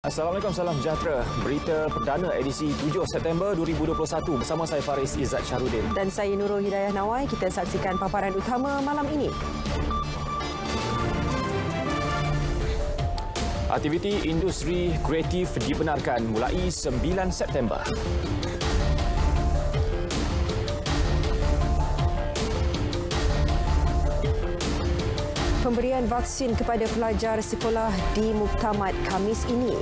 Assalamualaikum, salam sejahtera. Berita perdana edisi 7 September 2021 bersama saya Faris Izzat Syahrudin. Dan saya Nurul Hidayah Nawai. Kita saksikan paparan utama malam ini. Aktiviti industri kreatif dibenarkan mulai 9 September. Pemberian vaksin kepada pelajar sekolah di Muktamad Khamis ini.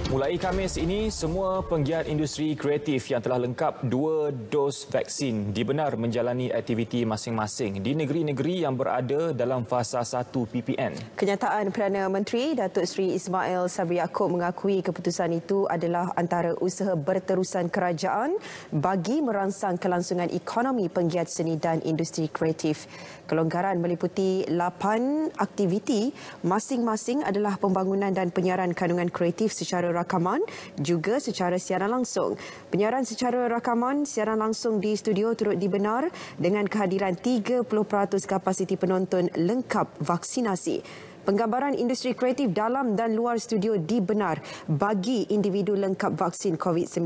Mulai Khamis ini, semua penggiat industri kreatif yang telah lengkap 2 dos vaksin dibenar menjalani aktiviti masing-masing di negeri-negeri yang berada dalam fasa 1 PPN. Kenyataan Perdana Menteri Datuk Seri Ismail Sabri Yaakob mengakui keputusan itu adalah antara usaha berterusan kerajaan bagi merangsang kelangsungan ekonomi penggiat seni dan industri kreatif. Kelonggaran meliputi 8 aktiviti, masing-masing adalah pembangunan dan penyiaran kandungan kreatif secara rakaman juga secara siaran langsung. Penyiaran secara rakaman siaran langsung di studio turut dibenar dengan kehadiran 30% kapasiti penonton lengkap vaksinasi. Penggambaran industri kreatif dalam dan luar studio dibenar bagi individu lengkap vaksin COVID-19.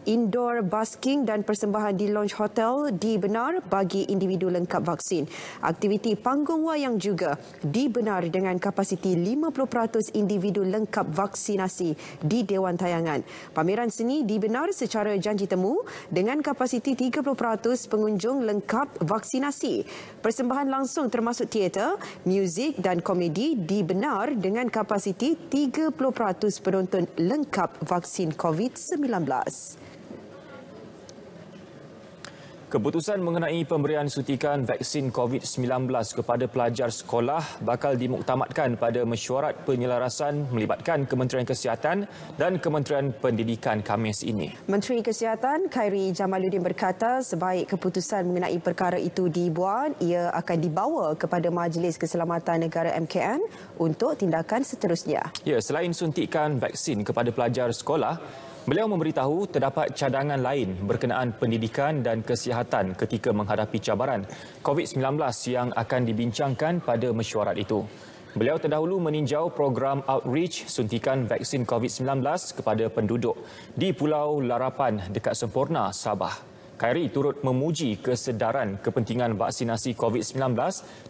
Indoor basking dan persembahan di lounge hotel dibenar bagi individu lengkap vaksin. Aktiviti panggung wayang juga dibenar dengan kapasiti 50% individu lengkap vaksinasi di Dewan Tayangan. Pameran seni dibenar secara janji temu dengan kapasiti 30% pengunjung lengkap vaksinasi. Persembahan langsung termasuk teater, muzik dan komedi dibenar dengan kapasiti 30% penonton lengkap vaksin COVID-19. Keputusan mengenai pemberian suntikan vaksin COVID-19 kepada pelajar sekolah bakal dimuktamadkan pada mesyuarat penyelarasan melibatkan Kementerian Kesihatan dan Kementerian Pendidikan Khamis ini. Menteri Kesihatan Khairi Jamaluddin berkata sebaik keputusan mengenai perkara itu dibuat, ia akan dibawa kepada Majlis Keselamatan Negara MKN untuk tindakan seterusnya. Ya, selain suntikan vaksin kepada pelajar sekolah, beliau memberitahu terdapat cadangan lain berkenaan pendidikan dan kesihatan ketika menghadapi cabaran COVID-19 yang akan dibincangkan pada mesyuarat itu. Beliau terdahulu meninjau program outreach suntikan vaksin COVID-19 kepada penduduk di Pulau Larapan dekat Semporna, Sabah. Khairi turut memuji kesedaran kepentingan vaksinasi COVID-19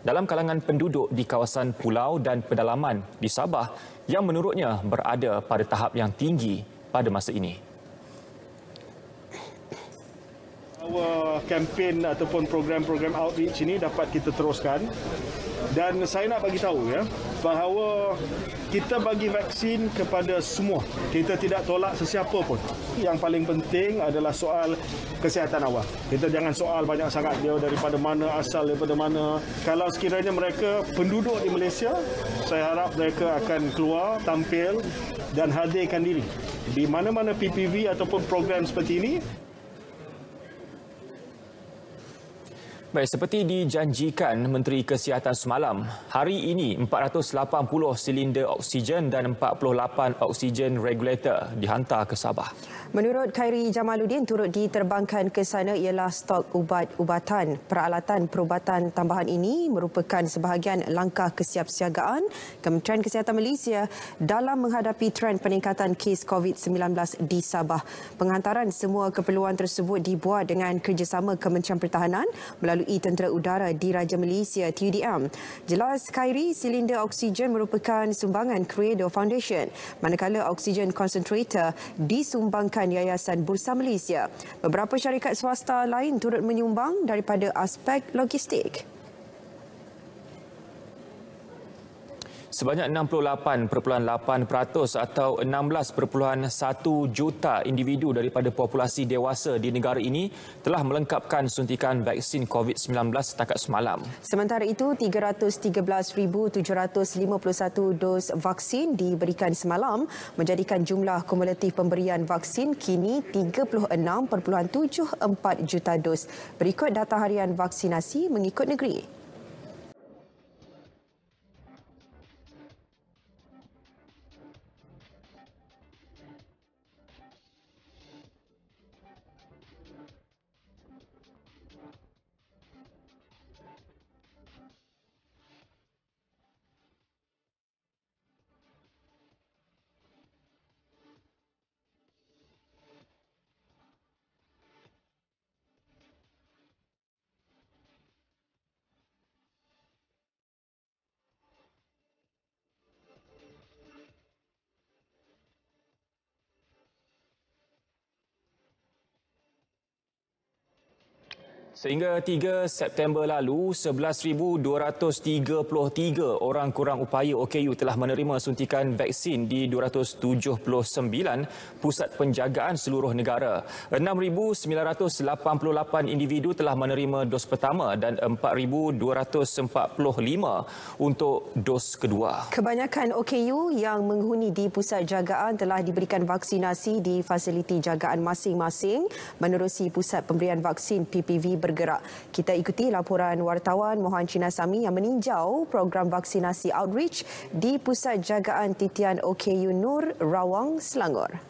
dalam kalangan penduduk di kawasan pulau dan pedalaman di Sabah yang menurutnya berada pada tahap yang tinggi pada masa ini. Kempen ataupun program-program outreach ini dapat kita teruskan, dan saya nak bagi tahu bahawa kita bagi vaksin kepada semua. Kita tidak tolak sesiapa pun. Yang paling penting adalah soal kesihatan awal. Kita jangan soal banyak sangat dia daripada mana asal, daripada mana. Kalau sekiranya mereka penduduk di Malaysia, saya harap mereka akan keluar, tampil dan hadirkan diri di mana-mana PPV ataupun program seperti ini. Baik, seperti dijanjikan Menteri Kesihatan semalam, hari ini 480 silinder oksigen dan 48 oksigen regulator dihantar ke Sabah. Menurut Khairi Jamaluddin, turut diterbangkan ke sana ialah stok ubat-ubatan. Peralatan perubatan tambahan ini merupakan sebahagian langkah kesiapsiagaan Kementerian Kesihatan Malaysia dalam menghadapi trend peningkatan kes COVID-19 di Sabah. Penghantaran semua keperluan tersebut dibuat dengan kerjasama Kementerian Pertahanan melalui Tentera Udara Diraja Malaysia TUDM. Jelas Khairi, silinder oksigen merupakan sumbangan Credo Foundation, manakala oksigen concentrator disumbangkan Yayasan Bursa Malaysia. Beberapa syarikat swasta lain turut menyumbang daripada aspek logistik. Sebanyak 68.8% atau 16.1 juta individu daripada populasi dewasa di negara ini telah melengkapkan suntikan vaksin COVID-19 setakat semalam. Sementara itu, 313,751 dos vaksin diberikan semalam, menjadikan jumlah kumulatif pemberian vaksin kini 36.74 juta dos. Berikut data harian vaksinasi mengikut negeri. Sehingga 3 September lalu, 11,233 orang kurang upaya OKU telah menerima suntikan vaksin di 279 pusat penjagaan seluruh negara. 6,988 individu telah menerima dos pertama dan 4,245 untuk dos kedua. Kebanyakan OKU yang menghuni di pusat jagaan telah diberikan vaksinasi di fasiliti jagaan masing-masing menerusi pusat pemberian vaksin PPV bergerak. Kita ikuti laporan wartawan Mohan Chinasami yang meninjau program vaksinasi outreach di Pusat Jagaan Titian OKU Nur, Rawang, Selangor.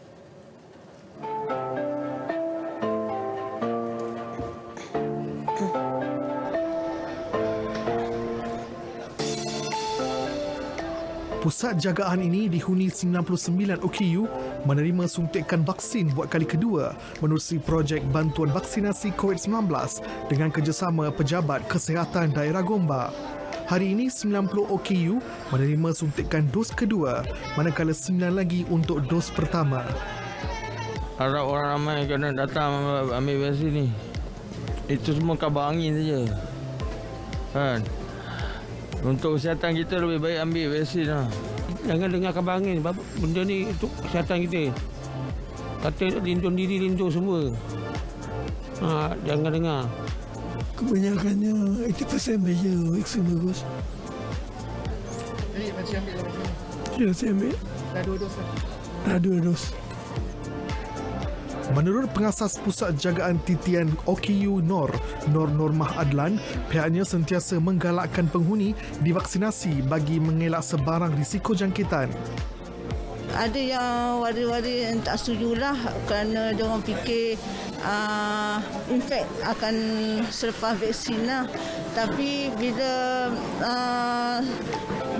Pusat jagaan ini dihuni 99 OKU menerima suntikan vaksin buat kali kedua menerusi projek bantuan vaksinasi COVID-19 dengan kerjasama Pejabat Kesihatan Daerah Gombak. Hari ini 90 OKU menerima suntikan dos kedua, manakala 9 lagi untuk dos pertama. Harap orang ramai kena datang ambil vaksin ni. Itu semua kabar angin saja. Kan? Untuk kesihatan kita lebih baik ambil vaksin lah. Jangan dengar kabar angin. Benda ni untuk kesihatan kita. Kata lindung diri, lindung semua. Jangan dengar. Kebanyakannya 80% saja vaksin bagus. Jadi macam ambil lah vaksin? Ya, saya ambil. Dah 2 dos lah? Dah 2 dos. Menurut pengasas Pusat Jagaan Titian OKU Nur Normah Adlan, pihaknya sentiasa menggalakkan penghuni divaksinasi bagi mengelak sebarang risiko jangkitan. Ada yang waris-waris yang tak setujulah kerana diorang fikir infek akan selepas vaksin lah. Tapi bila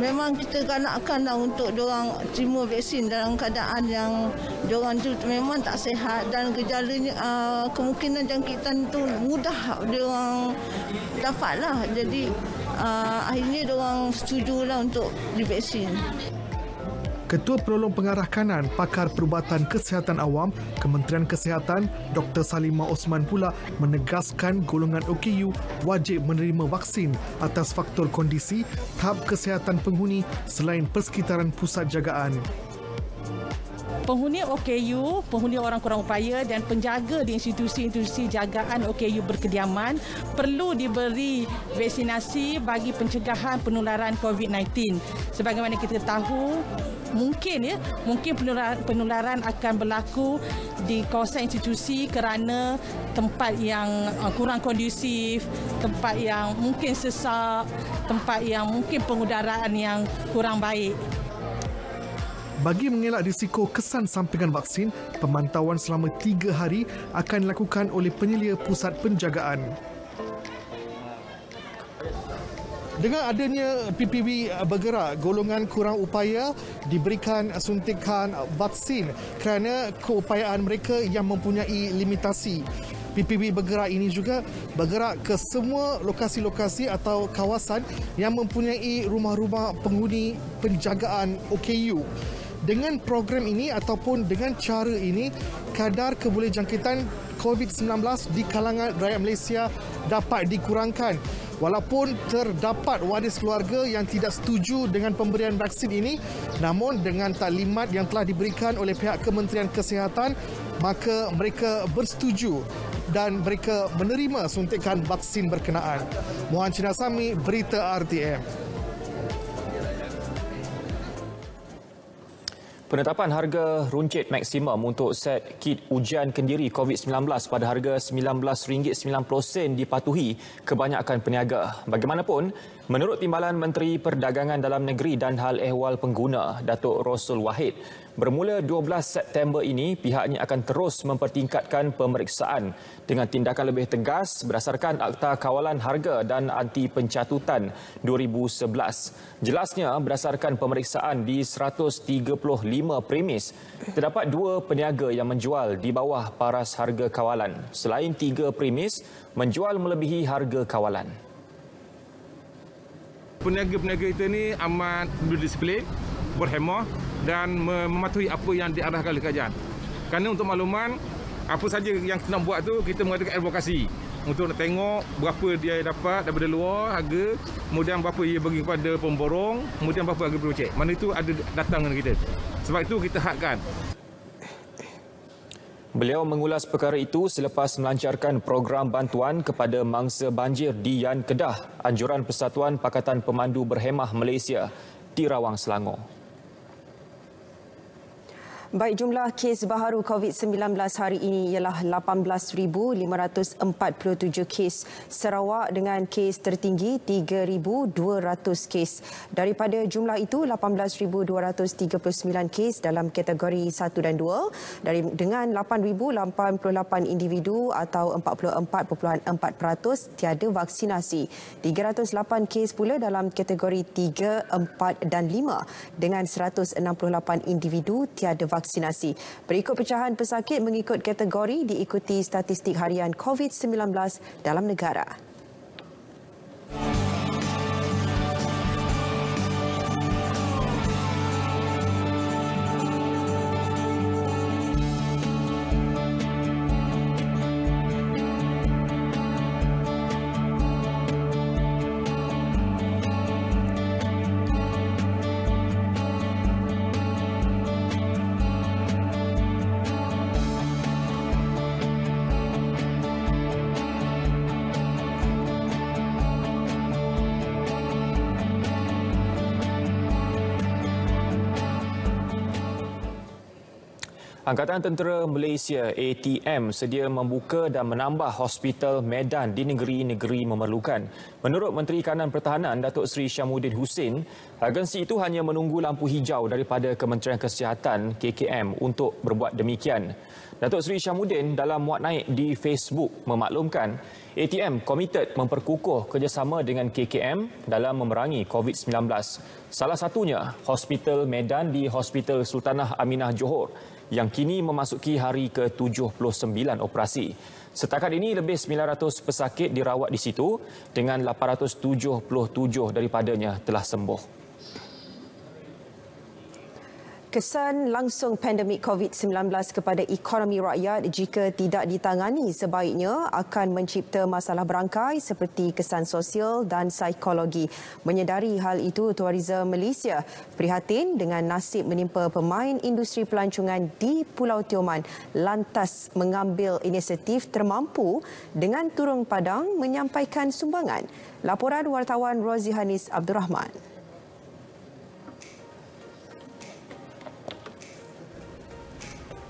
memang kita galakkan lah untuk diorang terima vaksin dalam keadaan yang diorang tu memang tak sihat dan gejalanya kemungkinan jangkitan tu mudah diorang dapatlah. Jadi akhirnya diorang setujulah untuk divaksin. Ketua Penolong Pengarah Kanan Pakar Perubatan Kesihatan Awam Kementerian Kesihatan Dr. Salimah Osman pula menegaskan golongan OKU wajib menerima vaksin atas faktor kondisi tahap kesihatan penghuni selain persekitaran pusat jagaan. Penghuni OKU, penghuni orang kurang upaya dan penjaga di institusi-institusi jagaan OKU berkediaman perlu diberi vaksinasi bagi pencegahan penularan COVID-19. Sebagaimana kita tahu, mungkin penularan akan berlaku di kawasan institusi kerana tempat yang kurang kondusif, tempat yang mungkin sesak, tempat yang mungkin pengudaraan yang kurang baik. Bagi mengelak risiko kesan sampingan vaksin, pemantauan selama 3 hari akan dilakukan oleh penyelia pusat penjagaan. Dengan adanya PPV bergerak, golongan kurang upaya diberikan suntikan vaksin kerana keupayaan mereka yang mempunyai limitasi. PPV bergerak ini juga bergerak ke semua lokasi-lokasi atau kawasan yang mempunyai rumah-rumah penghuni penjagaan OKU. Dengan program ini ataupun dengan cara ini, kadar kebolehjangkitan COVID-19 di kalangan rakyat Malaysia dapat dikurangkan. Walaupun terdapat waris keluarga yang tidak setuju dengan pemberian vaksin ini, namun dengan taklimat yang telah diberikan oleh pihak Kementerian Kesihatan, maka mereka bersetuju dan mereka menerima suntikan vaksin berkenaan. Muhammad Cinasami, Berita RTM. Penetapan harga runcit maksimum untuk set kit ujian kendiri COVID-19 pada harga RM19.90 dipatuhi kebanyakan peniaga. Bagaimanapun, menurut Timbalan Menteri Perdagangan Dalam Negeri dan Hal Ehwal Pengguna, Datuk Rosul Wahid, bermula 12 September ini pihaknya akan terus mempertingkatkan pemeriksaan dengan tindakan lebih tegas berdasarkan Akta Kawalan Harga dan Anti Pencatutan 2011. Jelasnya, berdasarkan pemeriksaan di 135 premis, terdapat 2 peniaga yang menjual di bawah paras harga kawalan. Selain 3 premis, menjual melebihi harga kawalan. Peniaga-peniaga itu ni amat berdisiplin, berhemah dan mematuhi apa yang diarahkan oleh kerajaan. Kerana untuk makluman, apa saja yang kita nak buat tu, kita mengadakan advokasi untuk nak tengok berapa dia dapat daripada luar harga, kemudian berapa ia bagi kepada pemborong, kemudian berapa harga peruncit. Mana itu ada datang dengan kita. Sebab itu kita hadkan. Beliau mengulas perkara itu selepas melancarkan program bantuan kepada mangsa banjir di Yan Kedah, anjuran Persatuan Pakatan Pemandu Berhemah Malaysia di Rawang, Selangor. Baik, jumlah kes baharu COVID-19 hari ini ialah 18,547 kes. Sarawak dengan kes tertinggi 3,200 kes. Daripada jumlah itu, 18,239 kes dalam kategori 1 dan 2 dengan 8,088 individu atau 44.4% tiada vaksinasi. 308 kes pula dalam kategori 3, 4 dan 5 dengan 168 individu tiada vaksinasi. Berikut pecahan pesakit mengikut kategori diikuti statistik harian COVID-19 dalam negara. Angkatan Tentera Malaysia ATM sedia membuka dan menambah hospital medan di negeri-negeri memerlukan. Menurut Menteri Kanan Pertahanan Datuk Seri Syamuddin Hussein, agensi itu hanya menunggu lampu hijau daripada Kementerian Kesihatan KKM untuk berbuat demikian. Datuk Seri Syamuddin dalam muat naik di Facebook memaklumkan ATM komited memperkukuh kerjasama dengan KKM dalam memerangi COVID-19. Salah satunya hospital medan di Hospital Sultanah Aminah Johor yang kini memasuki hari ke-79 operasi. Setakat ini lebih 900 pesakit dirawat di situ dengan 877 daripadanya telah sembuh. Kesan langsung pandemik COVID-19 kepada ekonomi rakyat jika tidak ditangani sebaiknya akan mencipta masalah berangkai seperti kesan sosial dan psikologi. Menyedari hal itu, Tourism Malaysia prihatin dengan nasib menimpa pemain industri pelancongan di Pulau Tioman lantas mengambil inisiatif termampu dengan turun padang menyampaikan sumbangan. Laporan wartawan Rozihanis Abdul Rahman.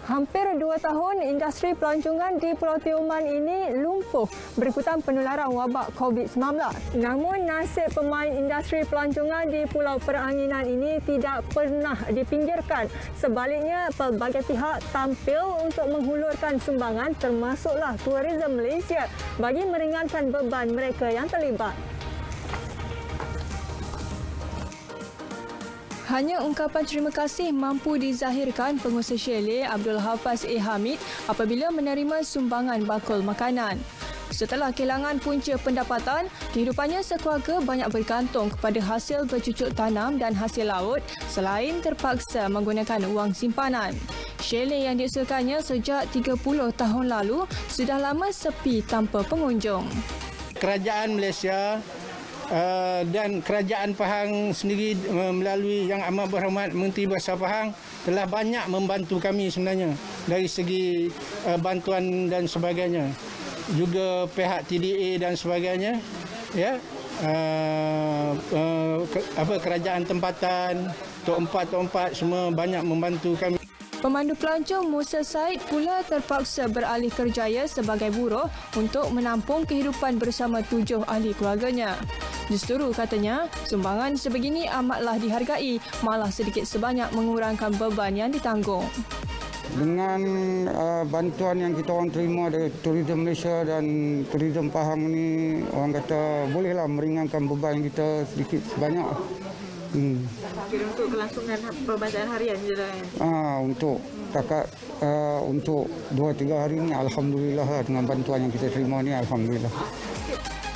Hampir 2 tahun industri pelancongan di Pulau Tioman ini lumpuh berikutan penularan wabak COVID-19. Namun nasib pemain industri pelancongan di Pulau Peranginan ini tidak pernah dipinggirkan. Sebaliknya, pelbagai pihak tampil untuk menghulurkan sumbangan termasuklah Tourism Malaysia bagi meringankan beban mereka yang terlibat. Hanya ungkapan terima kasih mampu dizahirkan pengusaha chalet Abdul Hafaz A. Hamid apabila menerima sumbangan bakul makanan. Setelah kehilangan punca pendapatan, kehidupannya sekeluarga banyak bergantung kepada hasil bercucuk tanam dan hasil laut selain terpaksa menggunakan wang simpanan. Chalet yang diusahakannya sejak 30 tahun lalu sudah lama sepi tanpa pengunjung. Kerajaan Malaysia dan Kerajaan Pahang sendiri melalui Yang Amat Berhormat Menteri Besar Pahang telah banyak membantu kami sebenarnya dari segi bantuan dan sebagainya. Juga pihak TDA dan sebagainya, ya, kerajaan tempatan, Tok 4 semua banyak membantu kami. Pemandu pelancong Musa Said pula terpaksa beralih kerjaya sebagai buruh untuk menampung kehidupan bersama 7 ahli keluarganya. Justru katanya, sumbangan sebegini amatlah dihargai, malah sedikit sebanyak mengurangkan beban yang ditanggung. Dengan bantuan yang kita orang terima dari Tourism Malaysia dan Tourism Pahang ni, orang kata bolehlah meringankan beban kita sedikit sebanyak. Kira untuk kelangsungan perbankan harian je lah. Untuk takat untuk 2-3 hari ni alhamdulillah lah, dengan bantuan yang kita terima ni alhamdulillah.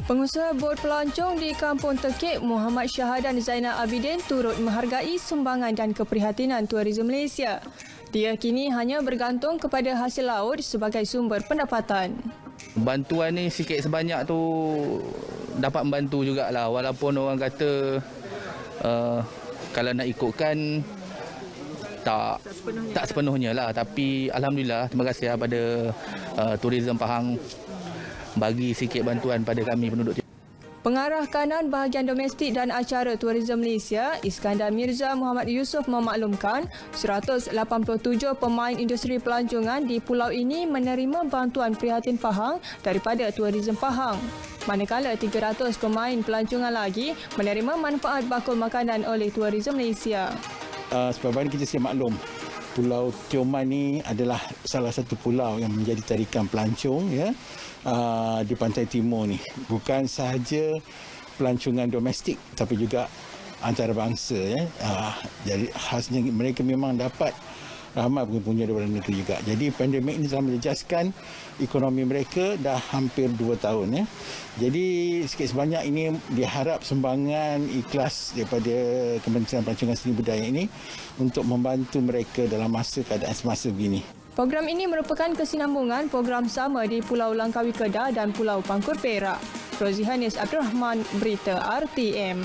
Pengusaha bot pelancong di Kampung Tekik, Muhammad Syahadan Zainal Abidin turut menghargai sumbangan dan keprihatinan Tourism Malaysia. Dia kini hanya bergantung kepada hasil laut sebagai sumber pendapatan. Bantuan ni sikit sebanyak tu dapat membantu jugalah, walaupun orang kata kalau nak ikutkan tak sepenuhnya lah, tapi alhamdulillah terima kasih pada Tourism Pahang bagi sikit bantuan pada kami penduduk. Pengarah kanan bahagian domestik dan acara Tourism Malaysia, Iskandar Mirza Muhammad Yusof memaklumkan 187 pemain industri pelancongan di pulau ini menerima bantuan prihatin Pahang daripada Tourism Pahang. Manakala 300 pemain pelancongan lagi menerima manfaat bakul makanan oleh Tourism Malaysia. Sebab kita siap maklum, Pulau Tioman ni adalah salah satu pulau yang menjadi tarikan pelancong, ya, di pantai timur ni. Bukan sahaja pelancongan domestik tapi juga antarabangsa, ya. Jadi khasnya mereka memang dapat ramai pengunjung daripada negeri juga. Jadi pandemik ini telah menjejaskan ekonomi mereka dah hampir 2 tahun, ya. Jadi sikit sebanyak ini diharap sumbangan ikhlas daripada Kementerian Pelancongan Seni Budaya ini untuk membantu mereka dalam keadaan semasa begini. Program ini merupakan kesinambungan program sama di Pulau Langkawi Kedah dan Pulau Pangkur Perak. Rozihanis Abdul Rahman, Berita RTM.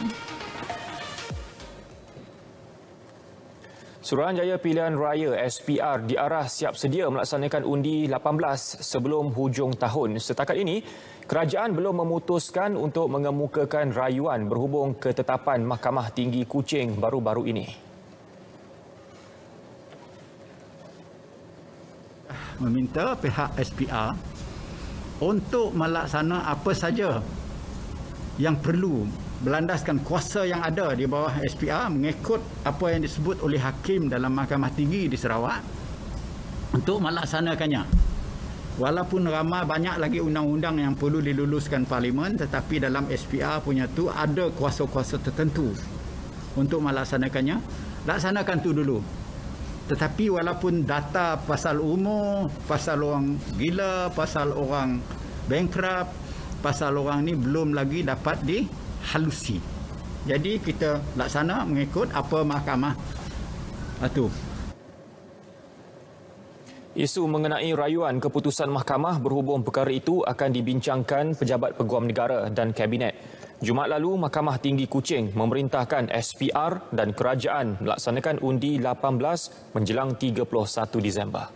Suruhanjaya Pilihan Raya SPR diarah siap sedia melaksanakan undi 18 sebelum hujung tahun. Setakat ini, kerajaan belum memutuskan untuk mengemukakan rayuan berhubung ketetapan Mahkamah Tinggi Kuching baru-baru ini. Meminta pihak SPR untuk melaksanakan apa saja yang perlu berlandaskan kuasa yang ada di bawah SPR mengikut apa yang disebut oleh Hakim dalam Mahkamah Tinggi di Sarawak untuk melaksanakannya. Walaupun ramai banyak lagi undang-undang yang perlu diluluskan Parlimen, tetapi dalam SPR punya tu ada kuasa-kuasa tertentu untuk melaksanakannya. Laksanakan tu dulu. Tetapi walaupun data pasal umur, pasal orang gila, pasal orang bankrupt, pasal orang ni belum lagi dapat dihalusi. Jadi kita laksana mengikut apa mahkamah itu. Isu mengenai rayuan keputusan mahkamah berhubung perkara itu akan dibincangkan Pejabat Peguam Negara dan Kabinet. Jumaat lalu, Mahkamah Tinggi Kuching memerintahkan SPR dan kerajaan melaksanakan undi 18 menjelang 31 Disember.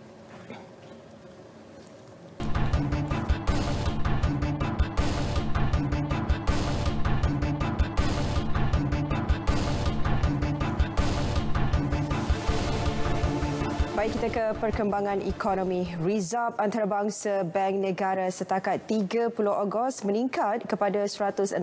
Baik, kita ke perkembangan ekonomi. Rizab antarabangsa Bank Negara setakat 30 Ogos meningkat kepada $116.3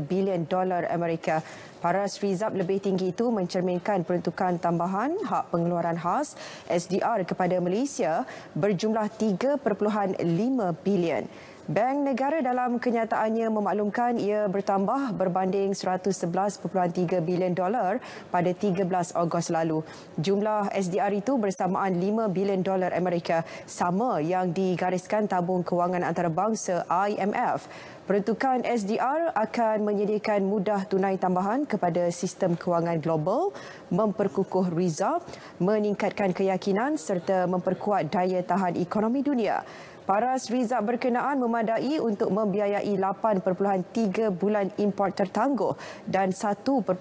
bilion Amerika. Paras Rizab lebih tinggi itu mencerminkan peruntukan tambahan hak pengeluaran khas SDR kepada Malaysia berjumlah 3.5 bilion. Bank Negara dalam kenyataannya memaklumkan ia bertambah berbanding $111.3 bilion pada 13 Ogos lalu. Jumlah SDR itu bersamaan $5 bilion Amerika, sama yang digariskan tabung kewangan antarabangsa IMF. Peruntukan SDR akan menyediakan mudah tunai tambahan kepada sistem kewangan global, memperkukuh Rizab, meningkatkan keyakinan serta memperkuat daya tahan ekonomi dunia. Paras Rizab berkenaan memadai untuk membiayai 8.3 bulan import tertangguh dan 1.3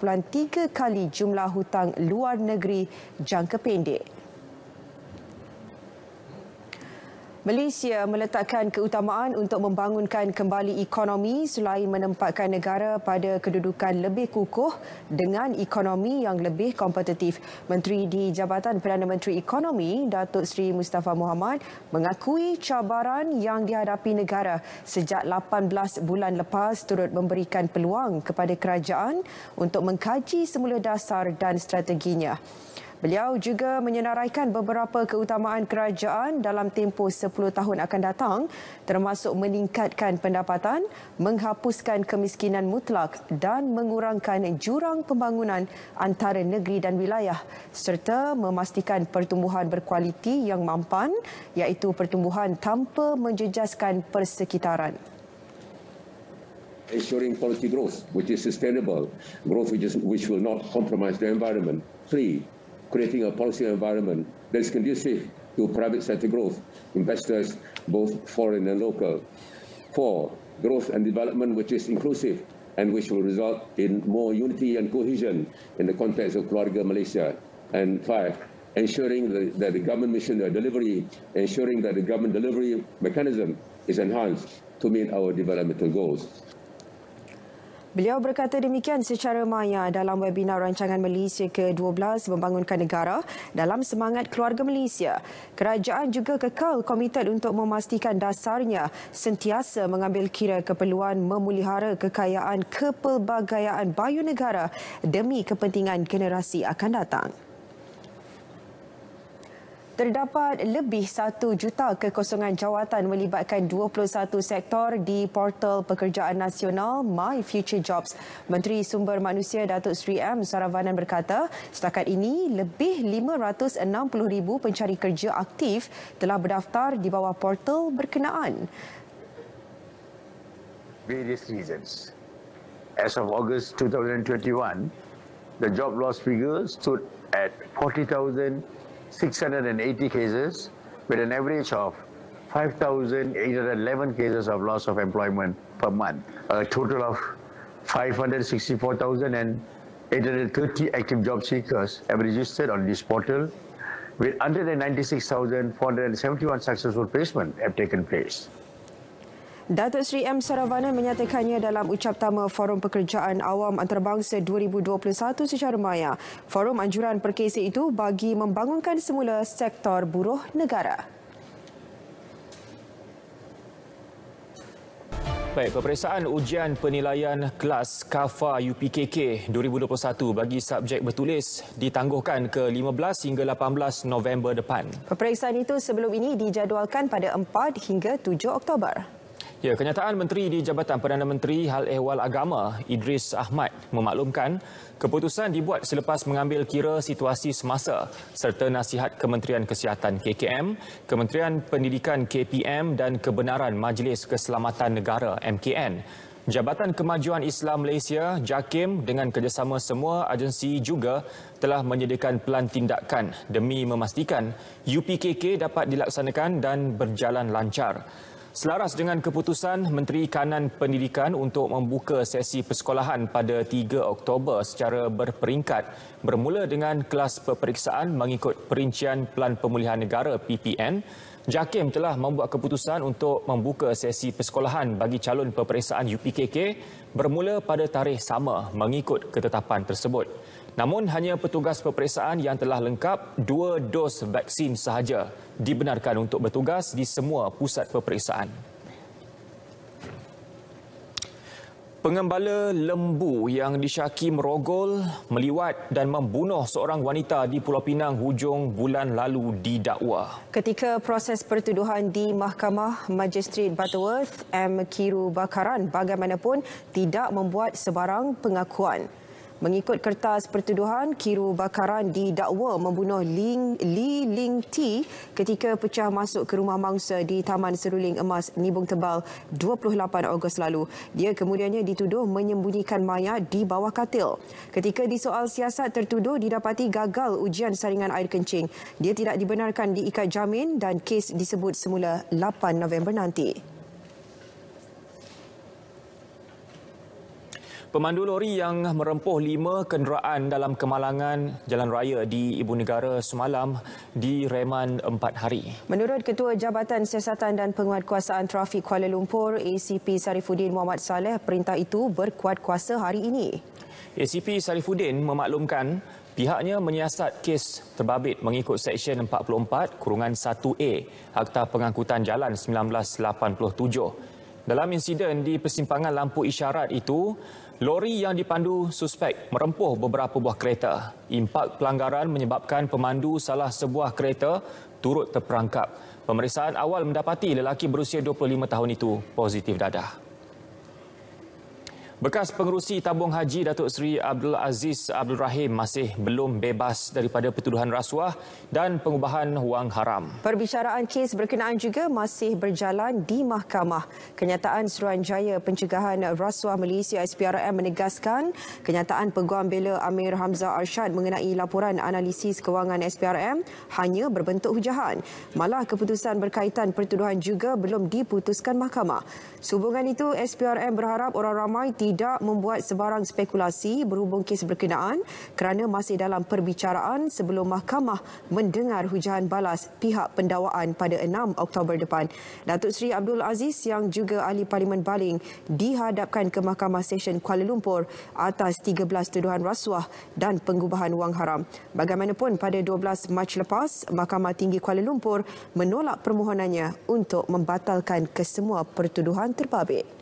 kali jumlah hutang luar negeri jangka pendek. Malaysia meletakkan keutamaan untuk membangunkan kembali ekonomi selain menempatkan negara pada kedudukan lebih kukuh dengan ekonomi yang lebih kompetitif. Menteri di Jabatan Perdana Menteri Ekonomi, Datuk Seri Mustafa Mohamad, mengakui cabaran yang dihadapi negara sejak 18 bulan lepas turut memberikan peluang kepada kerajaan untuk mengkaji semula dasar dan strateginya. Beliau juga menyenaraikan beberapa keutamaan kerajaan dalam tempoh 10 tahun akan datang, termasuk meningkatkan pendapatan, menghapuskan kemiskinan mutlak dan mengurangkan jurang pembangunan antara negeri dan wilayah, serta memastikan pertumbuhan berkualiti yang mampan, iaitu pertumbuhan tanpa menjejaskan persekitaran. Ensuring quality growth, which is sustainable, growth which will not compromise the environment. 3. Creating a policy environment that is conducive to private sector growth, investors, both foreign and local. 4. Growth and development which is inclusive and which will result in more unity and cohesion in the context of Keluarga Malaysia. And 5. Ensuring that the government mission delivery, ensuring that the government delivery mechanism is enhanced to meet our developmental goals. Beliau berkata demikian secara maya dalam webinar rancangan Malaysia ke-12 Membangunkan Negara dalam semangat Keluarga Malaysia. Kerajaan juga kekal komited untuk memastikan dasarnya sentiasa mengambil kira keperluan memelihara kekayaan kepelbagaian bayu negara demi kepentingan generasi akan datang. Terdapat lebih 1 juta kekosongan jawatan melibatkan 21 sektor di portal pekerjaan nasional My Future Jobs. Menteri Sumber Manusia Datuk Seri M. Saravanan berkata, setakat ini lebih 560,000 pencari kerja aktif telah berdaftar di bawah portal berkenaan. Various reasons. As of August 2021, the job loss figure stood at 40,680 cases with an average of 5,811 cases of loss of employment per month. A total of 564,830 active job seekers have registered on this portal, with 196,471 successful placements have taken place. Datuk Seri M. Saravanan menyatakannya dalam ucap tama Forum Pekerjaan Awam Antarabangsa 2021 secara maya. Forum anjuran perkesa itu bagi membangunkan semula sektor buruh negara. Baik, peperiksaan ujian penilaian kelas KAFA UPKK 2021 bagi subjek bertulis ditangguhkan ke 15 hingga 18 November depan. Peperiksaan itu sebelum ini dijadualkan pada 4 hingga 7 Oktober. Ya, kenyataan Menteri di Jabatan Perdana Menteri Hal Ehwal Agama Idris Ahmad memaklumkan keputusan dibuat selepas mengambil kira situasi semasa serta nasihat Kementerian Kesihatan KKM, Kementerian Pendidikan KPM dan Kebenaran Majlis Keselamatan Negara MKN. Jabatan Kemajuan Islam Malaysia JAKIM dengan kerjasama semua agensi juga telah menyediakan pelan tindakan demi memastikan UPKK dapat dilaksanakan dan berjalan lancar. Selaras dengan keputusan Menteri Kanan Pendidikan untuk membuka sesi persekolahan pada 3 Oktober secara berperingkat bermula dengan kelas peperiksaan mengikut perincian Pelan Pemulihan Negara PPN, JAKIM telah membuat keputusan untuk membuka sesi persekolahan bagi calon peperiksaan UPKK bermula pada tarikh sama mengikut ketetapan tersebut. Namun hanya petugas peperiksaan yang telah lengkap 2 dos vaksin sahaja dibenarkan untuk bertugas di semua pusat peperiksaan. Pengembala lembu yang disyaki merogol, meliwat dan membunuh seorang wanita di Pulau Pinang hujung bulan lalu didakwa. Ketika proses pertuduhan di Mahkamah Magistrate Butterworth, M. Kiru Bakaran bagaimanapun tidak membuat sebarang pengakuan. Mengikut kertas pertuduhan, Kiru Bakaran didakwa membunuh Li Ling Ti ketika pecah masuk ke rumah mangsa di Taman Seruling Emas Nibong Tebal 28 Ogos lalu. Dia kemudiannya dituduh menyembunyikan mayat di bawah katil. Ketika disoal siasat, tertuduh didapati gagal ujian saringan air kencing. Dia tidak dibenarkan diikat jamin dan kes disebut semula 8 November nanti. Pemandu lori yang merempuh 5 kenderaan dalam kemalangan jalan raya di Ibu Negara semalam direman 4 hari. Menurut Ketua Jabatan Siasatan dan Penguatkuasaan Trafik Kuala Lumpur, ACP Sarifuddin Muhammad Saleh, perintah itu berkuat kuasa hari ini. ACP Sarifuddin memaklumkan pihaknya menyiasat kes terbabit mengikut Seksyen 44-1A Akta Pengangkutan Jalan 1987. Dalam insiden di persimpangan lampu isyarat itu, lori yang dipandu suspek merempuh beberapa buah kereta. Impak pelanggaran menyebabkan pemandu salah sebuah kereta turut terperangkap. Pemeriksaan awal mendapati lelaki berusia 25 tahun itu positif dadah. Bekas Pengerusi Tabung Haji Datuk Seri Abdul Aziz Abdul Rahim masih belum bebas daripada pertuduhan rasuah dan pengubahan wang haram. Perbicaraan kes berkenaan juga masih berjalan di mahkamah. Kenyataan Suruhanjaya Pencegahan Rasuah Malaysia SPRM menegaskan kenyataan Peguam Bela Amir Hamzah Arshad mengenai laporan analisis kewangan SPRM hanya berbentuk hujahan. Malah keputusan berkaitan pertuduhan juga belum diputuskan mahkamah. Sehubungan itu, SPRM berharap orang ramai tidak membuat sebarang spekulasi berhubung kes berkenaan kerana masih dalam perbicaraan sebelum mahkamah mendengar hujahan balas pihak pendakwaan pada 6 Oktober depan. Datuk Seri Abdul Aziz yang juga ahli Parlimen Baling dihadapkan ke Mahkamah Session Kuala Lumpur atas 13 tuduhan rasuah dan pengubahan wang haram. Bagaimanapun, pada 12 Mac lepas, Mahkamah Tinggi Kuala Lumpur menolak permohonannya untuk membatalkan kesemua pertuduhan terbabit.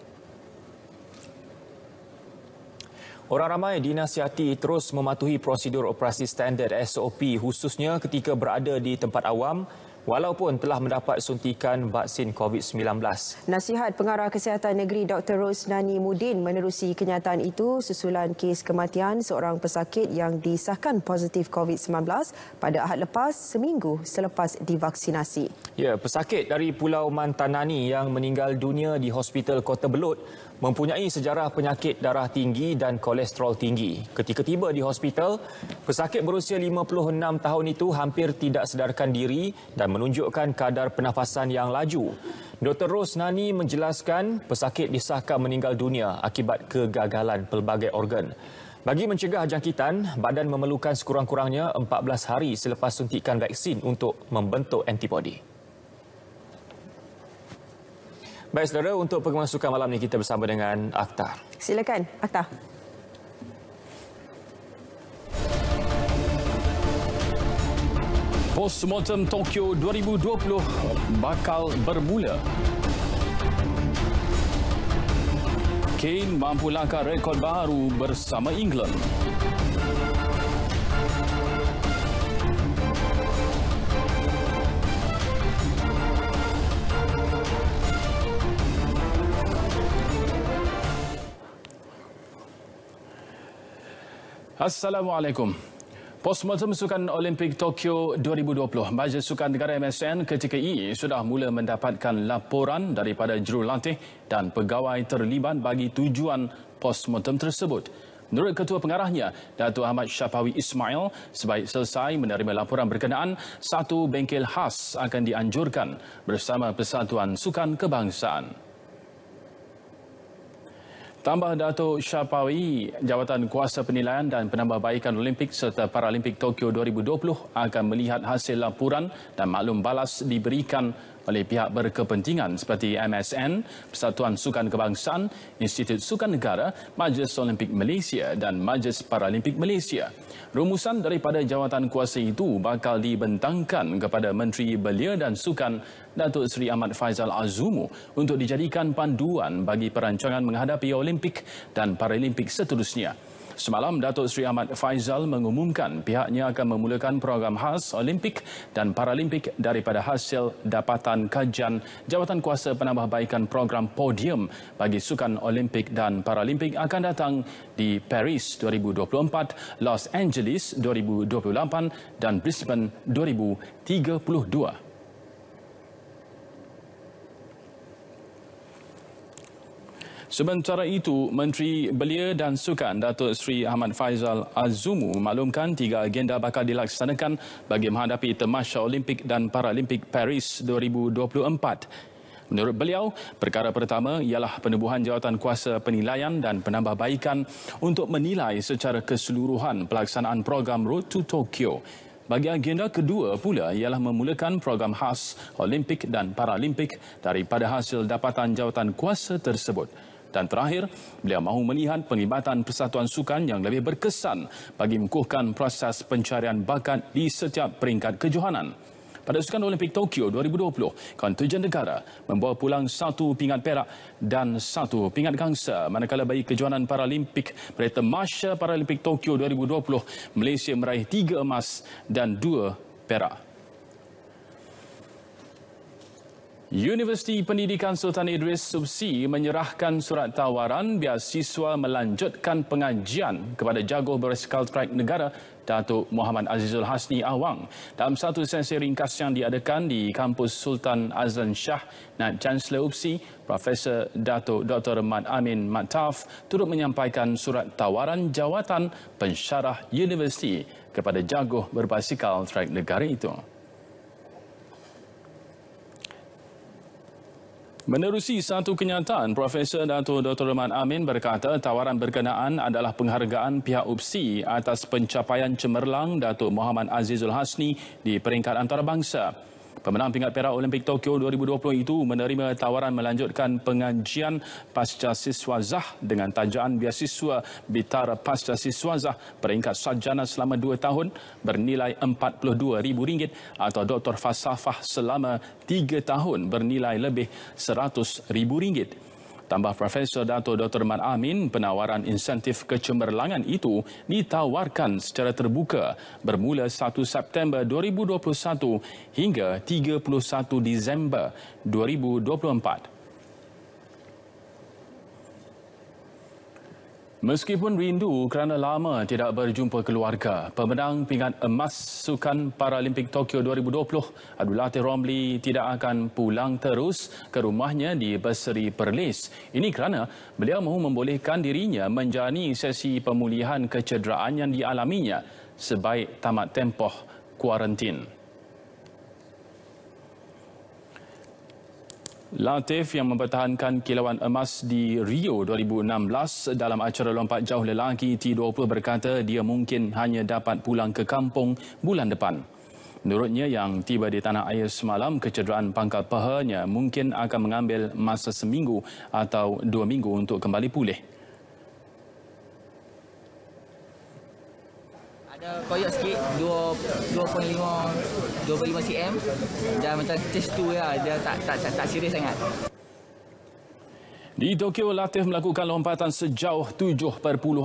Orang ramai dinasihati terus mematuhi prosedur operasi standard SOP khususnya ketika berada di tempat awam walaupun telah mendapat suntikan vaksin COVID-19. Nasihat Pengarah Kesihatan Negeri Dr. Rosnani Mudin menerusi kenyataan itu susulan kes kematian seorang pesakit yang disahkan positif COVID-19 pada Ahad lepas seminggu selepas divaksinasi. Ya, pesakit dari Pulau Mantanani yang meninggal dunia di Hospital Kota Belud mempunyai sejarah penyakit darah tinggi dan kolesterol tinggi. Ketika tiba di hospital, pesakit berusia 56 tahun itu hampir tidak sedarkan diri dan menunjukkan kadar pernafasan yang laju. Dr. Rosnani menjelaskan pesakit disahkan meninggal dunia akibat kegagalan pelbagai organ. Bagi mencegah jangkitan, badan memerlukan sekurang-kurangnya 14 hari selepas suntikan vaksin untuk membentuk antibodi. Baik saudara, untuk perkembangan sukan malam ini kita bersama dengan Akhtar. Silakan, Akhtar. Postmortem Tokyo 2020 bakal bermula. Kane mampu langkah rekod baru bersama England. Assalamualaikum. Postmortem Sukan Olimpik Tokyo 2020, Majlis Sukan Negara MSN ketika ini sudah mula mendapatkan laporan daripada jurulatih dan pegawai terlibat bagi tujuan postmortem tersebut. Menurut Ketua Pengarahnya, Datuk Ahmad Syapawi Ismail, sebaik selesai menerima laporan berkenaan, satu bengkel khas akan dianjurkan bersama Persatuan Sukan Kebangsaan. Tambah Datuk Syapawi, Jawatan Kuasa Penilaian dan Penambahbaikan Olimpik serta Paralimpik Tokyo 2020 akan melihat hasil laporan dan maklum balas diberikan oleh pihak berkepentingan seperti MSN, Persatuan Sukan Kebangsaan, Institut Sukan Negara, Majlis Olimpik Malaysia dan Majlis Paralimpik Malaysia. Rumusan daripada jawatan kuasa itu bakal dibentangkan kepada Menteri Belia dan Sukan Datuk Seri Ahmad Faizal Azumu untuk dijadikan panduan bagi perancangan menghadapi Olimpik dan Paralimpik seterusnya. Semalam, Datuk Seri Ahmad Faizal mengumumkan pihaknya akan memulakan program khas Olimpik dan Paralimpik daripada hasil dapatan kajian Jawatan Kuasa Penambahbaikan Program Podium bagi Sukan Olimpik dan Paralimpik akan datang di Paris 2024, Los Angeles 2028 dan Brisbane 2032. Sementara itu, Menteri Belia dan Sukan Datuk Seri Ahmad Faizal Azumu memaklumkan 3 agenda bakal dilaksanakan bagi menghadapi Tamasya Olimpik dan Paralimpik Paris 2024. Menurut beliau, perkara pertama ialah penubuhan jawatan kuasa penilaian dan penambahbaikan untuk menilai secara keseluruhan pelaksanaan program Road to Tokyo. Bagi agenda kedua pula ialah memulakan program khas Olimpik dan Paralimpik daripada hasil dapatan jawatan kuasa tersebut. Dan terakhir, beliau mahu melihat penglibatan persatuan sukan yang lebih berkesan bagi mengukuhkan proses pencarian bakat di setiap peringkat kejohanan. Pada Sukan Olimpik Tokyo 2020, kontijen negara membawa pulang 1 pingat perak dan 1 pingat gangsa, manakala bagi kejohanan Paralimpik pada Tamasya Paralimpik Tokyo 2020, Malaysia meraih 3 emas dan 2 perak. Universiti Pendidikan Sultan Idris Subsi menyerahkan surat tawaran beasiswa melanjutkan pengajian kepada jago berbasikal trek negara Datuk Muhammad Azizul Hasni Awang. Dalam satu sesi ringkas yang diadakan di kampus Sultan Azlan Shah, Naib Chancellor UPSI, Profesor Datuk Dr. Mat Amin Mat Tauf turut menyampaikan surat tawaran jawatan pensyarah universiti kepada jago berbasikal trek negara itu. Menerusi satu kenyataan, Profesor Datuk Dr. Mat Amin berkata tawaran berkenaan adalah penghargaan pihak UPSI atas pencapaian cemerlang Datuk Muhammad Azizul Hasni di peringkat antarabangsa. Pemenang pingat perak Olimpik Tokyo 2020 itu menerima tawaran melanjutkan pengajian pasca siswazah dengan tajaan beasiswa Bitar pasca siswazah peringkat sarjana selama 2 tahun bernilai RM42,000 atau doktor falsafah selama 3 tahun bernilai lebih RM100,000. Tambah Profesor Datuk Dr. Mat Amin, penawaran insentif kecemerlangan itu ditawarkan secara terbuka bermula 1 September 2021 hingga 31 Disember 2024. Meskipun rindu kerana lama tidak berjumpa keluarga, pemenang pingat emas Sukan Paralimpik Tokyo 2020, Abdul Latif Romli tidak akan pulang terus ke rumahnya di Berseri Perlis. Ini kerana beliau mahu membolehkan dirinya menjalani sesi pemulihan kecederaan yang dialaminya sebaik tamat tempoh kuarantin. Latif yang mempertahankan kilauan emas di Rio 2016 dalam acara lompat jauh lelaki T20 berkata dia mungkin hanya dapat pulang ke kampung bulan depan. Menurutnya yang tiba di tanah air semalam, kecederaan pangkal pahanya mungkin akan mengambil masa seminggu atau 2 minggu untuk kembali pulih. Ada koyak sikit 2.5 cm dan macam test tu ya, dia tak serius sangat. Di Tokyo, Latif melakukan lompatan sejauh 7.45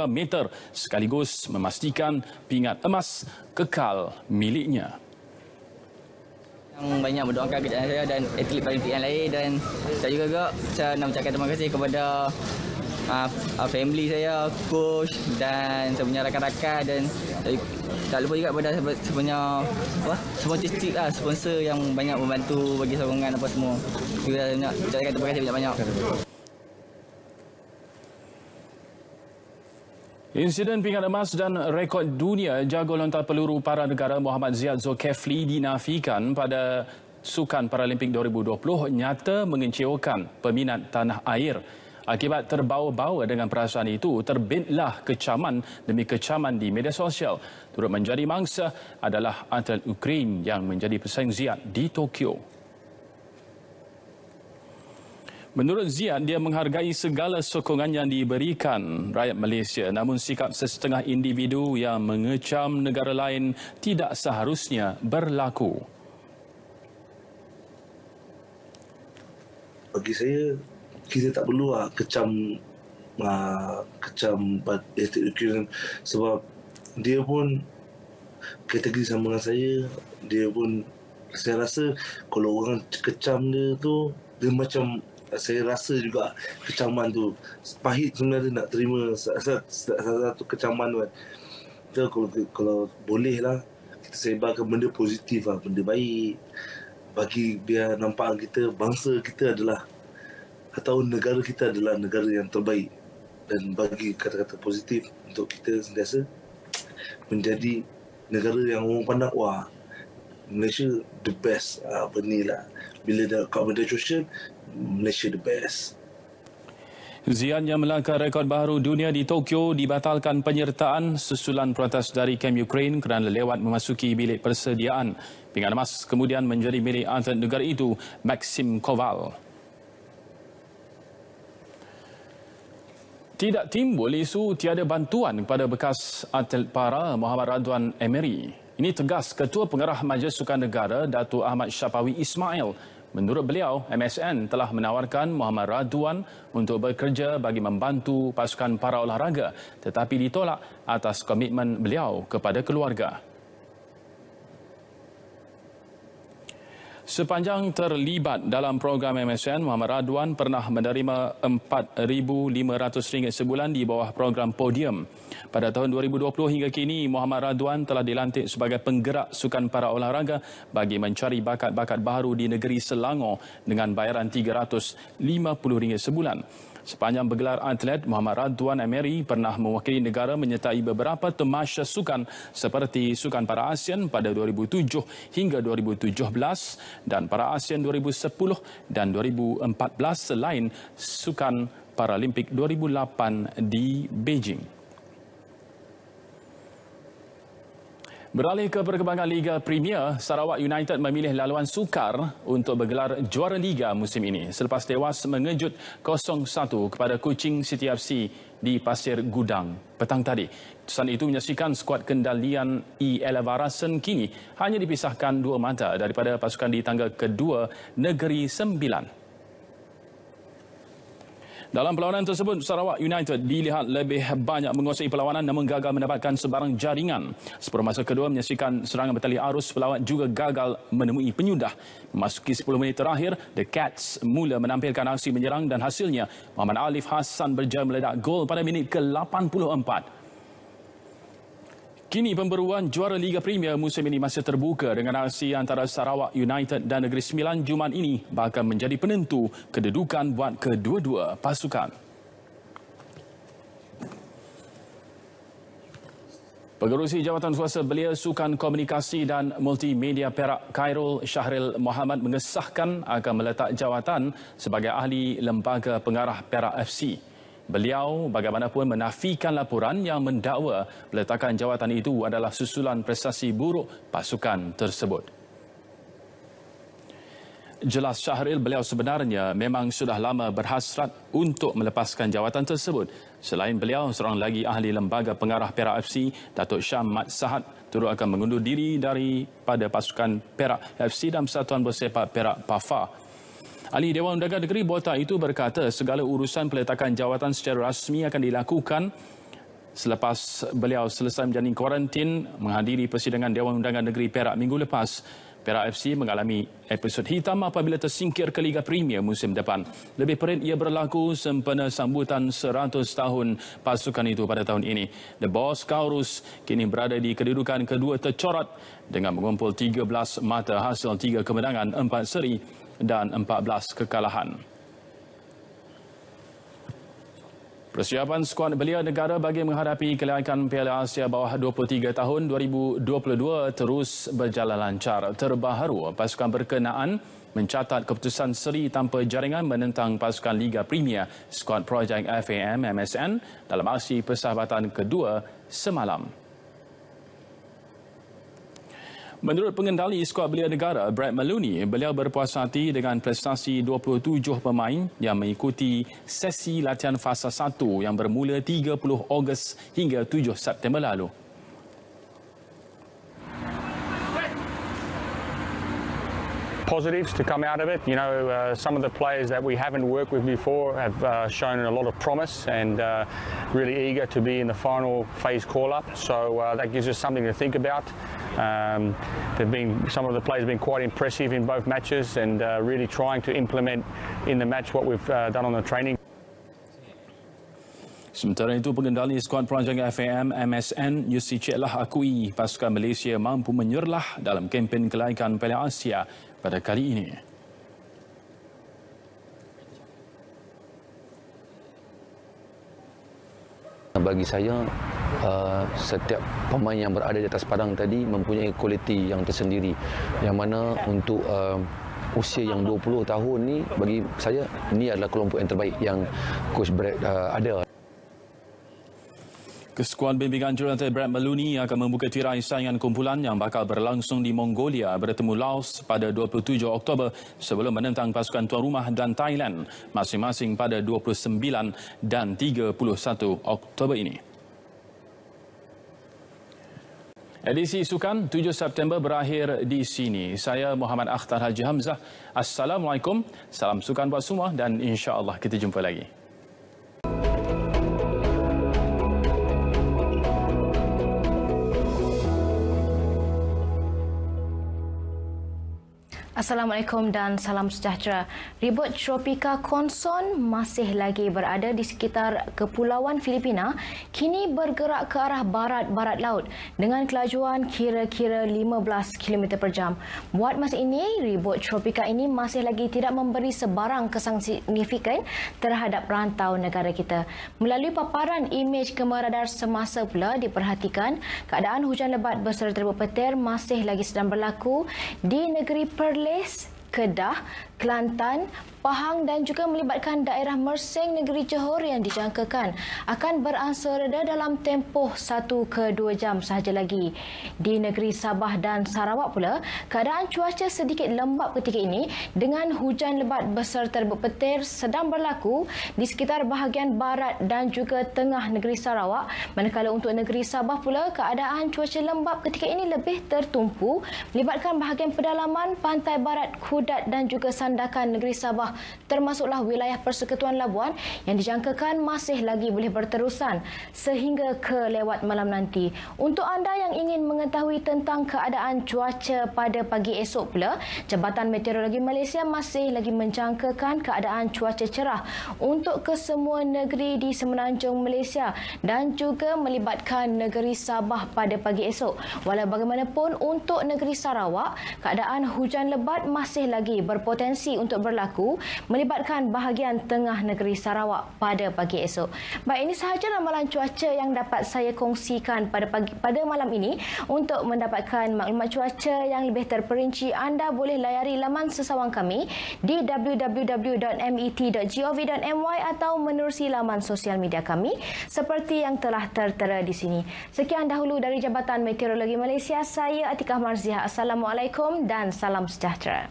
meter sekaligus memastikan pingat emas kekal miliknya. Yang banyak mendoakan kejayaan saya dan atlet Paralimpik yang lain, dan saya juga nak ucapkan terima kasih kepada family saya, coach dan saya punya rakan-rakan, dan tak lupa juga kepada sponsor yang banyak membantu bagi sokongan apa semua. Juga nak ucapkan terima kasih banyak-banyak. Insiden pingat emas dan rekod dunia jago lontar peluru para negara Muhammad Ziad Zulkefli dinafikan pada Sukan Paralimpik 2020 nyata mengecewakan peminat tanah air. Akibat terbawa-bawa dengan perasaan itu, terbitlah kecaman demi kecaman di media sosial. Turut menjadi mangsa adalah atlet Ukraine yang menjadi pesaing Ziad di Tokyo. Menurut Ziad, dia menghargai segala sokongan yang diberikan rakyat Malaysia, namun sikap sesetengah individu yang mengecam negara lain tidak seharusnya berlaku. Bagi saya, kita tak perlu kecam kecam Ethnic Ukraine sebab dia pun kategori sama dengan saya. Dia pun, saya rasa kalau orang kecam dia tu, dia macam, saya rasa juga kecaman tu pahit sebenarnya nak terima satu kecaman tu kan. Kalau boleh lah kita sebarkan benda positif lah, benda baik, bagi biar nampak kita, bangsa kita adalah atau negara kita adalah negara yang terbaik, dan bagi kata-kata positif untuk kita sentiasa menjadi negara yang orang pandang, wah, Malaysia the best. Apa ni lah, bila kat media sosial, Malaysia the best. Zian yang melanggar rekod baru dunia di Tokyo dibatalkan penyertaan susulan protes dari kem Ukraine kerana lewat memasuki bilik persediaan. Pinggan emas kemudian menjadi milik atlet negara itu, Maxim Koval. Tidak timbul isu tiada bantuan kepada bekas atlet para Muhammad Radwan Emery. Ini tegas Ketua Pengarah Majlis Sukan Negara, Datuk Ahmad Syapawi Ismail. Menurut beliau, MSN telah menawarkan Muhammad Radwan untuk bekerja bagi membantu pasukan para olahraga, tetapi ditolak atas komitmen beliau kepada keluarga. Sepanjang terlibat dalam program MSN, Muhammad Radwan pernah menerima RM4,500 sebulan di bawah program Podium. Pada tahun 2020 hingga kini, Muhammad Radwan telah dilantik sebagai penggerak sukan para olahraga bagi mencari bakat-bakat baru di negeri Selangor dengan bayaran RM350 sebulan. Sepanjang bergelar atlet, Muhammad Radwan Emery pernah mewakili negara menyertai beberapa tamasya sukan seperti Sukan Para ASEAN pada 2007 hingga 2017 dan Para ASEAN 2010 dan 2014 selain Sukan Paralimpik 2008 di Beijing. Beralih ke perkembangan Liga Premier, Sarawak United memilih laluan sukar untuk bergelar juara Liga musim ini selepas tewas mengejut 0-1 kepada Kuching City FC di Pasir Gudang petang tadi. Keputusan itu menyaksikan skuad kendalian Elevarasen kini hanya dipisahkan 2 mata daripada pasukan di tangga kedua Negeri Sembilan. Dalam perlawanan tersebut, Sarawak United dilihat lebih banyak menguasai perlawanan namun gagal mendapatkan sebarang jaringan. Separuh masa kedua menyaksikan serangan bertali arus, pelawat juga gagal menemui penyudah. Memasuki 10 minit terakhir, The Cats mula menampilkan aksi menyerang dan hasilnya Muhammad Alif Hassan berjaya meledak gol pada minit ke-84. Kini pemberuan juara Liga Premier musim ini masih terbuka dengan aksi antara Sarawak United dan Negeri Sembilan Jumaat ini bakal menjadi penentu kedudukan buat kedua-dua pasukan. Pengerusi Jawatan Kuasa Belia Sukan Komunikasi dan Multimedia Perak Khairul Syahril Muhammad mengesahkan akan meletak jawatan sebagai ahli Lembaga Pengarah Perak FC. Beliau bagaimanapun menafikan laporan yang mendakwa peletakan jawatan itu adalah susulan prestasi buruk pasukan tersebut. Jelas Syahril, beliau sebenarnya memang sudah lama berhasrat untuk melepaskan jawatan tersebut. Selain beliau, seorang lagi ahli Lembaga Pengarah Perak FC, Datuk Syam Mat Sahad, turut akan mengundur diri daripada pasukan Perak FC dan Persatuan Bersepak Perak PAFA. Ahli Dewan Undangan Negeri Bota itu berkata segala urusan peletakan jawatan secara rasmi akan dilakukan selepas beliau selesai menjalani kuarantin menghadiri persidangan Dewan Undangan Negeri Perak minggu lepas. Perak FC mengalami episod hitam apabila tersingkir ke Liga Premier musim depan. Lebih perit ia berlaku sempena sambutan 100 tahun pasukan itu pada tahun ini. The Boss Kaurus kini berada di kedudukan kedua tercorat dengan mengumpul 13 mata hasil 3 kemenangan, 4 seri dan 14 kekalahan. Persiapan skuad belia negara bagi menghadapi kelayakan Piala Asia bawah 23 tahun 2022 terus berjalan lancar. Terbaharu, pasukan berkenaan mencatat keputusan seri tanpa jaringan menentang pasukan Liga Premier skuad projek FAM MSN dalam aksi persahabatan kedua semalam. Menurut pengendali skuad belia negara, Brad Maloney, beliau berpuas hati dengan prestasi 27 pemain yang mengikuti sesi latihan fasa 1 yang bermula 30 Ogos hingga 7 September lalu. positives to come out of it. You know, some of the players that we haven't worked with before have shown a lot of promise and really eager to be in the final phase call-up. So that gives us something to think about. Some of the players have been quite impressive in both matches and really trying to implement in the match what we've done on the training. Sementara itu, pengendali skuad perancangan FAM MSN Yusi Cik lah akui pasukan Malaysia mampu menyerlah dalam kempen kelaikan Piala Asia pada kali ini. Bagi saya, setiap pemain yang berada di atas padang tadi mempunyai kualiti yang tersendiri, yang mana untuk usia yang 20 tahun ni, bagi saya ini adalah kelompok yang terbaik yang Coach Brad ada. Skuad bimbingan jurulatih Brad Maloney akan membuka tirai saingan kumpulan yang bakal berlangsung di Mongolia bertemu Laos pada 27 Oktober sebelum menentang pasukan tuan rumah dan Thailand masing-masing pada 29 dan 31 Oktober ini. Edisi Sukan 7 September berakhir di sini. Saya Muhammad Akhtar Haji Hamzah. Assalamualaikum, salam sukan buat semua dan insya-Allah kita jumpa lagi. Assalamualaikum dan salam sejahtera. Ribut tropika Konson masih lagi berada di sekitar Kepulauan Filipina, kini bergerak ke arah barat-barat laut dengan kelajuan kira-kira 15 km per jam. Buat masa ini, ribut tropika ini masih lagi tidak memberi sebarang kesan signifikan terhadap rantau negara kita. Melalui paparan imej kamera radar semasa pula diperhatikan, keadaan hujan lebat beserta petir masih lagi sedang berlaku di negeri Perlis, Kedah, Kelantan, Pahang dan juga melibatkan daerah Mersing negeri Johor yang dijangkakan akan beransur reda dalam tempoh 1 ke 2 jam sahaja lagi. Di negeri Sabah dan Sarawak pula, keadaan cuaca sedikit lembap ketika ini dengan hujan lebat beserta rebut petir sedang berlaku di sekitar bahagian barat dan juga tengah negeri Sarawak. Manakala untuk negeri Sabah pula, keadaan cuaca lembap ketika ini lebih tertumpu melibatkan bahagian pedalaman pantai barat Kudat dan juga sandakan negeri Sabah, termasuklah wilayah Persekutuan Labuan yang dijangkakan masih lagi boleh berterusan sehingga ke lewat malam nanti. Untuk anda yang ingin mengetahui tentang keadaan cuaca pada pagi esok pula, Jabatan Meteorologi Malaysia masih lagi menjangkakan keadaan cuaca cerah untuk kesemua negeri di semenanjung Malaysia dan juga melibatkan negeri Sabah pada pagi esok. Walau bagaimanapun, untuk negeri Sarawak, keadaan hujan lebat masih lagi berpotensi untuk berlaku melibatkan bahagian tengah negeri Sarawak pada pagi esok. Baik, ini sahaja ramalan cuaca yang dapat saya kongsikan pada malam ini. Untuk mendapatkan maklumat cuaca yang lebih terperinci, anda boleh layari laman sesawang kami di www.met.gov.my atau menerusi laman sosial media kami seperti yang telah tertera di sini. Sekian dahulu dari Jabatan Meteorologi Malaysia. Saya Atikah Marziah. Assalamualaikum dan salam sejahtera.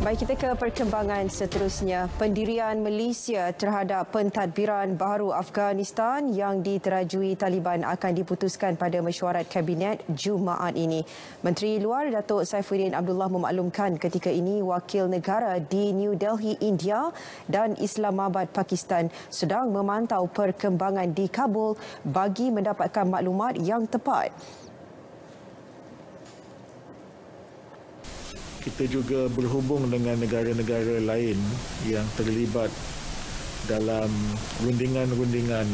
Baik, kita ke perkembangan seterusnya. Pendirian Malaysia terhadap pentadbiran baharu Afghanistan yang diterajui Taliban akan diputuskan pada mesyuarat Kabinet Jumaat ini. Menteri Luar Datuk Saifuddin Abdullah memaklumkan ketika ini wakil negara di New Delhi, India dan Islamabad, Pakistan sedang memantau perkembangan di Kabul bagi mendapatkan maklumat yang tepat. Kita juga berhubung dengan negara-negara lain yang terlibat dalam rundingan-rundingan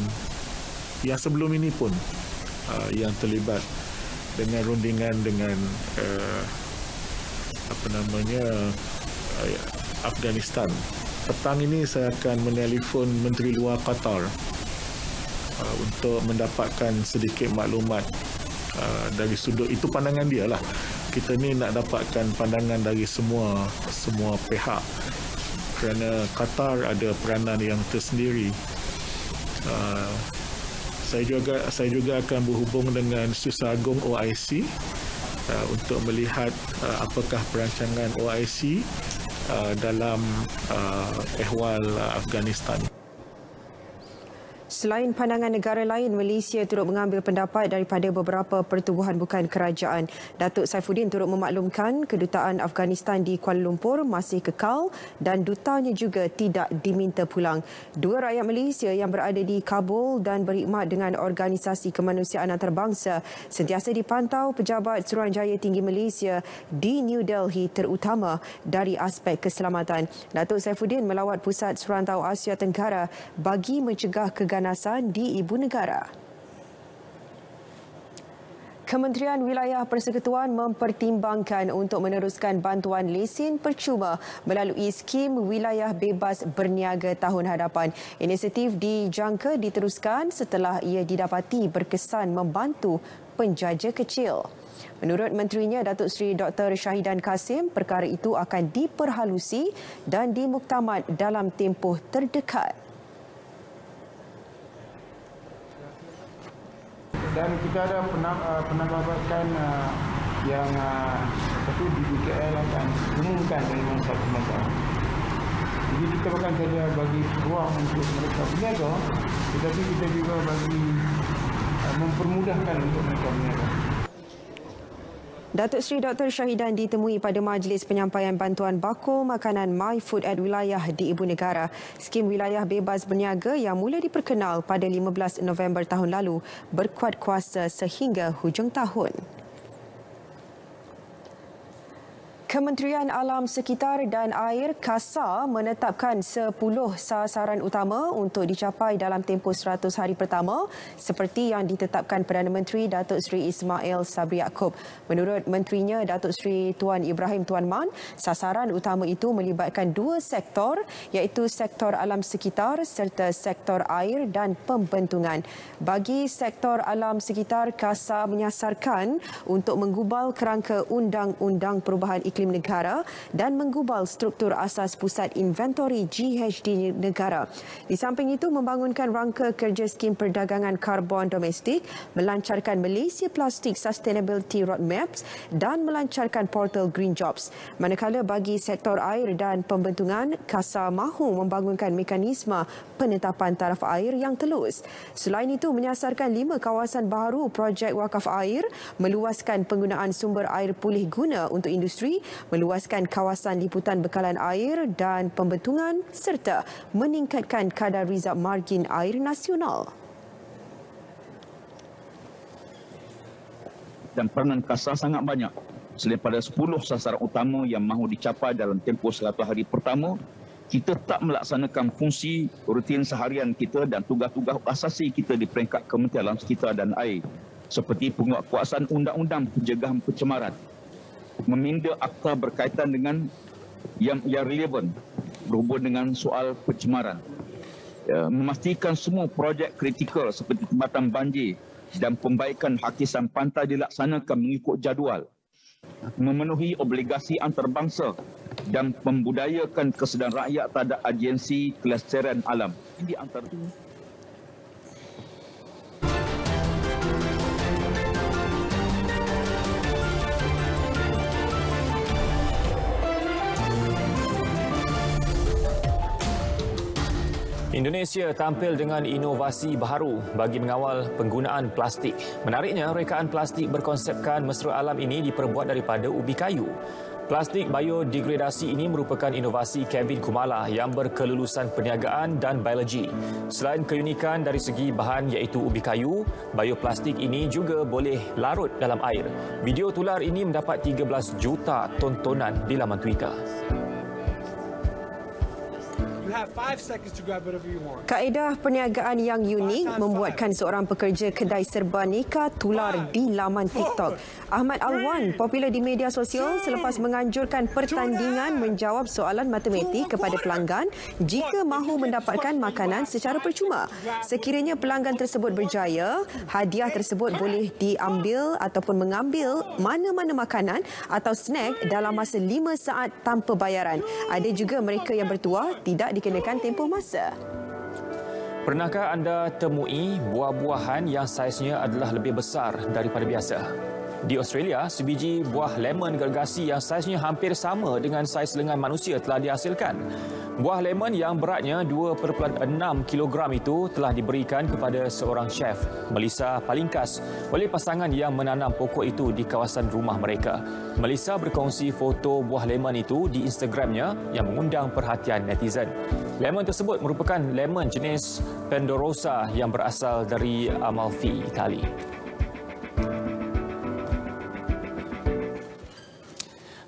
yang sebelum ini pun yang terlibat dengan rundingan dengan Afghanistan. Petang ini saya akan menelefon Menteri Luar Qatar untuk mendapatkan sedikit maklumat dari sudut itu, pandangan dia lah. Kita ni nak dapatkan pandangan dari semua pihak kerana Qatar ada peranan yang tersendiri. Saya juga akan berhubung dengan Susah Agung OIC untuk melihat apakah perancangan OIC dalam ehwal Afghanistan. Selain pandangan negara lain, Malaysia turut mengambil pendapat daripada beberapa pertubuhan bukan kerajaan. Datuk Saifuddin turut memaklumkan kedutaan Afghanistan di Kuala Lumpur masih kekal dan dutanya juga tidak diminta pulang. Dua rakyat Malaysia yang berada di Kabul dan berkhidmat dengan organisasi kemanusiaan antarabangsa sentiasa dipantau pejabat Suruhanjaya Tinggi Malaysia di New Delhi, terutama dari aspek keselamatan. Datuk Saifuddin melawat Pusat Surantau Asia Tenggara bagi mencegah keganasan di ibu negara. Kementerian Wilayah Persekutuan mempertimbangkan untuk meneruskan bantuan lesen percuma melalui skim Wilayah Bebas Berniaga tahun hadapan. Inisiatif dijangka diteruskan setelah ia didapati berkesan membantu penjaja kecil. Menurut menterinya Datuk Seri Dr. Syahidan Kasim, perkara itu akan diperhalusi dan dimuktamad dalam tempoh terdekat. Dan kita ada penambahkan yang satu di BKL akan umumkan dari masa ke masa. Jadi kita bahkan saja bagi ruang untuk mereka berniaga, tetapi kita juga bagi mempermudahkan untuk mereka berniaga. Datuk Seri Dr. Syahidan ditemui pada majlis penyampaian bantuan bako makanan My Food at Wilayah di Ibu Negara. Skim Wilayah Bebas Berniaga yang mula diperkenal pada 15 November tahun lalu berkuat kuasa sehingga hujung tahun. Kementerian Alam Sekitar dan Air KASA menetapkan 10 sasaran utama untuk dicapai dalam tempoh 100 hari pertama seperti yang ditetapkan Perdana Menteri Datuk Seri Ismail Sabri Yaakob. Menurut menterinya Datuk Seri Tuan Ibrahim Tuan Man, sasaran utama itu melibatkan dua sektor iaitu sektor alam sekitar serta sektor air dan pembentungan. Bagi sektor alam sekitar, KASA menyasarkan untuk menggubal kerangka Undang-Undang Perubahan Iklim Negara dan menggubal struktur asas pusat inventori GHD negara. Di samping itu, membangunkan rangka kerja skim perdagangan karbon domestik, melancarkan Malaysia Plastic Sustainability Roadmaps dan melancarkan portal Green Jobs. Manakala bagi sektor air dan pembentungan, KASA mahu membangunkan mekanisme penetapan taraf air yang telus. Selain itu, menyasarkan 5 kawasan baharu projek wakaf air, meluaskan penggunaan sumber air pulih guna untuk industri, meluaskan kawasan liputan bekalan air dan pembentungan serta meningkatkan kadar rizab margin air nasional. Dan peranan KASA sangat banyak. Selain pada 10 sasaran utama yang mahu dicapai dalam tempoh 100 hari pertama, kita tak melaksanakan fungsi rutin seharian kita dan tugas-tugas asasi kita di peringkat Kementerian Alam Sekitar dan Air, seperti penguatkuasaan undang-undang pencegahan pencemaran, meminda akta berkaitan dengan yang relevan berhubung dengan soal pencemaran, memastikan semua projek kritikal seperti tempatan banjir dan pembaikan hakisan pantai dilaksanakan mengikut jadual, memenuhi obligasi antarabangsa dan membudayakan kesedaran rakyat terhadap agensi kelestarian alam. Di antara Indonesia tampil dengan inovasi baharu bagi mengawal penggunaan plastik. Menariknya, rekaan plastik berkonsepkan mesra alam ini diperbuat daripada ubi kayu. Plastik biodegradasi ini merupakan inovasi Kevin Kumala yang berkelulusan perniagaan dan biologi. Selain keunikan dari segi bahan iaitu ubi kayu, bioplastik ini juga boleh larut dalam air. Video tular ini mendapat 13 juta tontonan di laman Twitter. Kaedah perniagaan yang unik membuatkan seorang pekerja kedai serba nikah tular di laman TikTok. Ahmad Alwan popular di media sosial selepas menganjurkan pertandingan menjawab soalan matematik kepada pelanggan jika mahu mendapatkan makanan secara percuma. Sekiranya pelanggan tersebut berjaya, hadiah tersebut boleh diambil ataupun mengambil mana-mana makanan atau snack dalam masa 5 saat tanpa bayaran. Ada juga mereka yang bertuah tidak dikenakan tempoh masa. Pernahkah anda temui buah-buahan yang saiznya adalah lebih besar daripada biasa? Di Australia, sebiji buah lemon gergasi yang saiznya hampir sama dengan saiz lengan manusia telah dihasilkan. Buah lemon yang beratnya 2.6 kilogram itu telah diberikan kepada seorang chef, Melissa Palingkas, oleh pasangan yang menanam pokok itu di kawasan rumah mereka. Melissa berkongsi foto buah lemon itu di Instagramnya yang mengundang perhatian netizen. Lemon tersebut merupakan lemon jenis Pendorosa yang berasal dari Amalfi, Itali.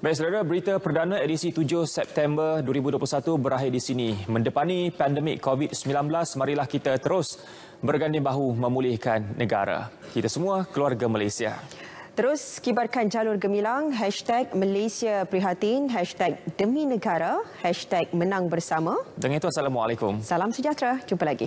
Baik, saudara, berita perdana edisi 7 September 2021 berakhir di sini. Mendepani pandemik COVID-19, marilah kita terus berganding bahu memulihkan negara. Kita semua keluarga Malaysia. Terus kibarkan jalur gemilang, #Malaysia Prihatin, #Demi Negara, #Menang Bersama. Dengan itu, Assalamualaikum. Salam sejahtera, jumpa lagi.